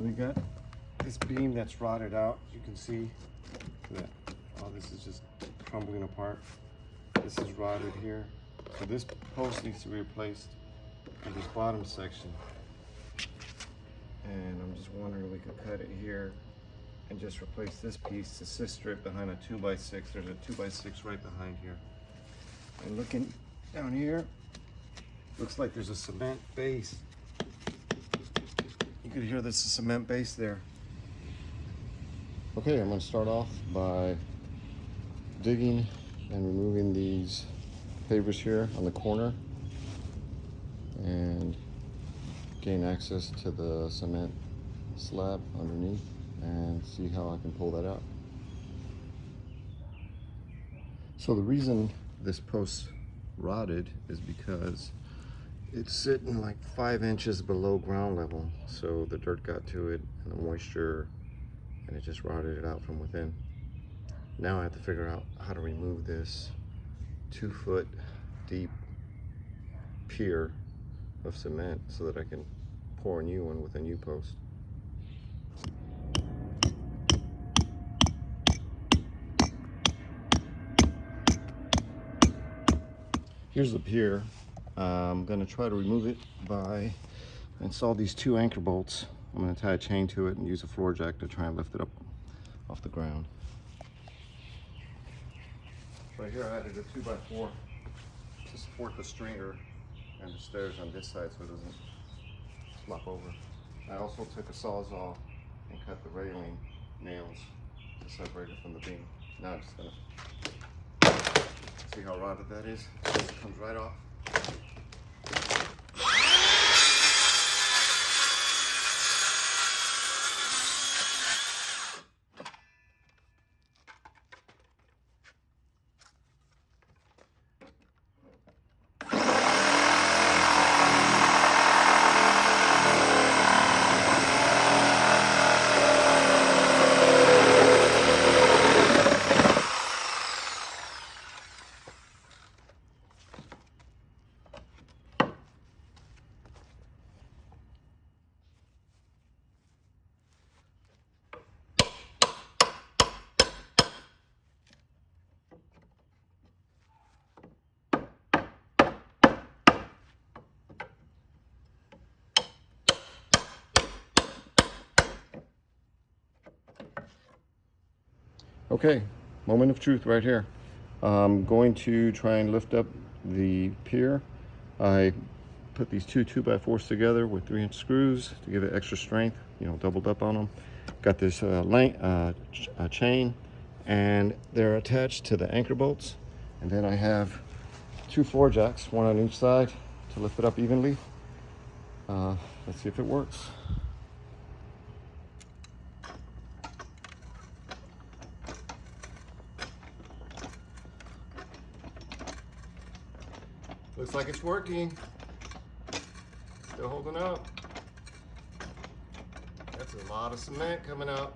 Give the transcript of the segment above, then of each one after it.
So we got this beam that's rotted out. You can see that all this is just crumbling apart. This is rotted here. So this post needs to be replaced in this bottom section. And I'm just wondering if we could cut it here and just replace this piece, the assist strip behind a 2x6. There's a 2x6 right behind here. And looking down here, looks like there's a cement base. You could hear there's a cement base there. Okay, I'm going to start off by digging and removing these pavers here on the corner and gain access to the cement slab underneath and see how I can pull that out. So the reason this post rotted is because it's sitting like 5 inches below ground level. So the dirt got to it and the moisture, and it just rotted it out from within. Now I have to figure out how to remove this 2-foot deep pier of cement so that I can pour a new one with a new post. Here's the pier. I'm gonna try to remove it by install these 2 anchor bolts. I'm gonna tie a chain to it and use a floor jack to try and lift it up off the ground. Right here I added a 2x4 to support the stringer and the stairs on this side so it doesn't flop over. I also took a sawzall and cut the railing nails to separate it from the beam. Now I'm just gonna see how rotted that is. It comes right off. Okay, moment of truth right here. I'm going to try and lift up the pier. I put these 2 2x4s together with 3-inch screws to give it extra strength, you know, doubled up on them. Got this chain, and they're attached to the anchor bolts. And then I have 2 floor jacks, 1 on each side to lift it up evenly. Let's see if it works. Looks like it's working. Still holding up. That's a lot of cement coming out.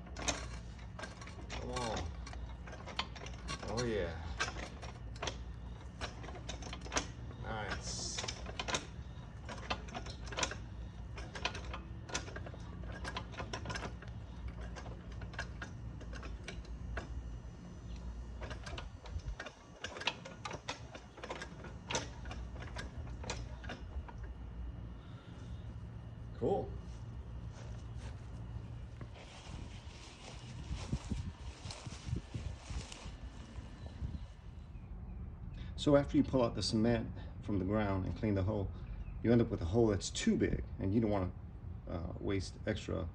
Come on. Oh yeah. Nice. Cool. So after you pull out the cement from the ground and clean the hole, you end up with a hole that's too big, and you don't want to waste extra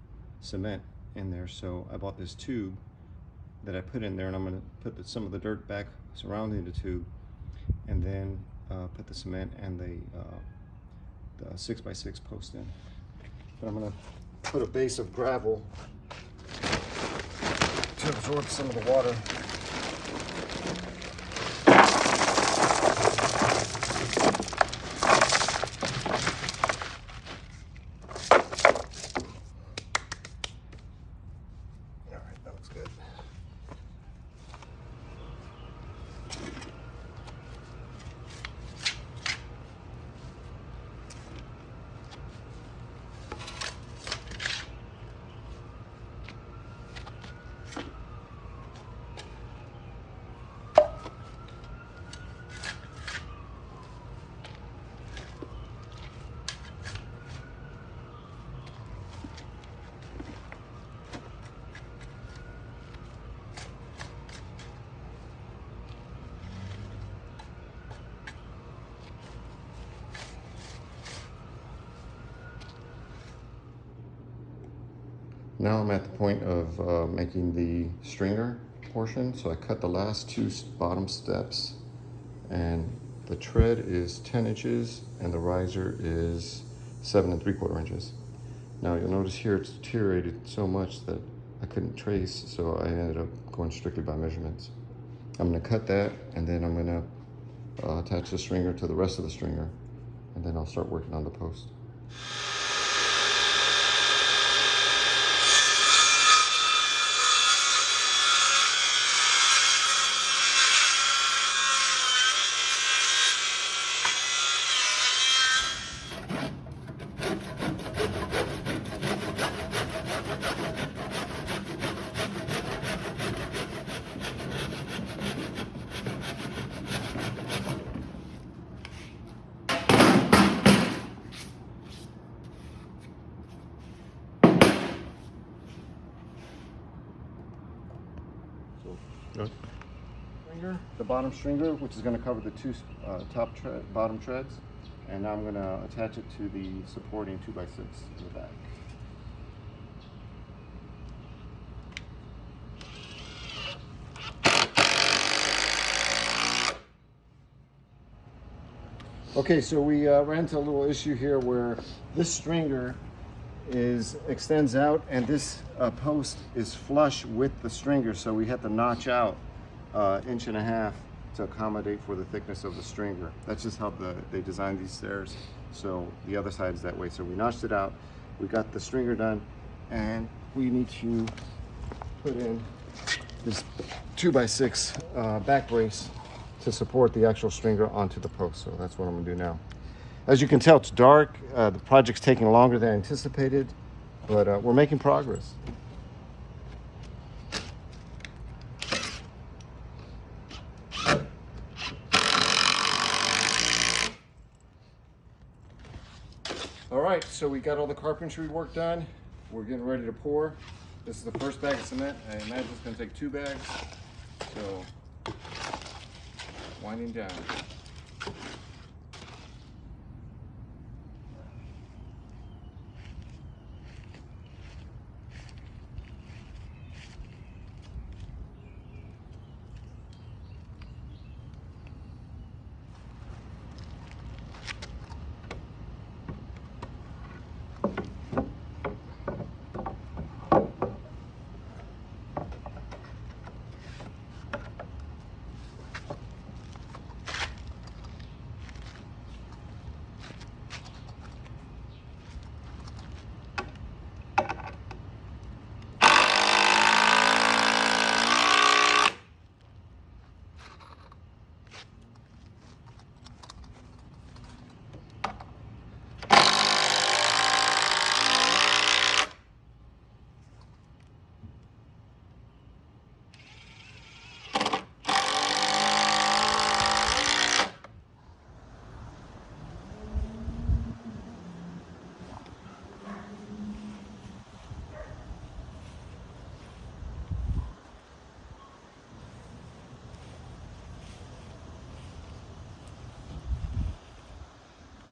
cement in there. So I bought this tube that I put in there, and I'm going to put some of the dirt back surrounding the tube, and then put the cement and the 6x6 post in. But I'm going to put a base of gravel to absorb some of the water. All right, that looks good. Now I'm at the point of making the stringer portion. So I cut the last two bottom steps, and the tread is 10 inches and the riser is 7 3/4 inches. Now you'll notice here it's deteriorated so much that I couldn't trace, so I ended up going strictly by measurements. I'm gonna cut that, and then I'm gonna attach the stringer to the rest of the stringer, and then I'll start working on the post. Stringer, the bottom stringer, which is going to cover the two bottom treads, and now I'm going to attach it to the supporting 2x6 in the back. Okay, so we ran into a little issue here where this stringer extends out, and this post is flush with the stringer, so we had to notch out 1.5 inches to accommodate for the thickness of the stringer. That's just how they designed these stairs, so the other side is that way. So we notched it out, we got the stringer done, and we need to put in this 2x6 back brace to support the actual stringer onto the post. So that's what I'm gonna do now. As you can tell, it's dark. The project's taking longer than anticipated, but we're making progress. All right, so we got all the carpentry work done. We're getting ready to pour. This is the first bag of cement. I imagine it's gonna take 2 bags. So, winding down.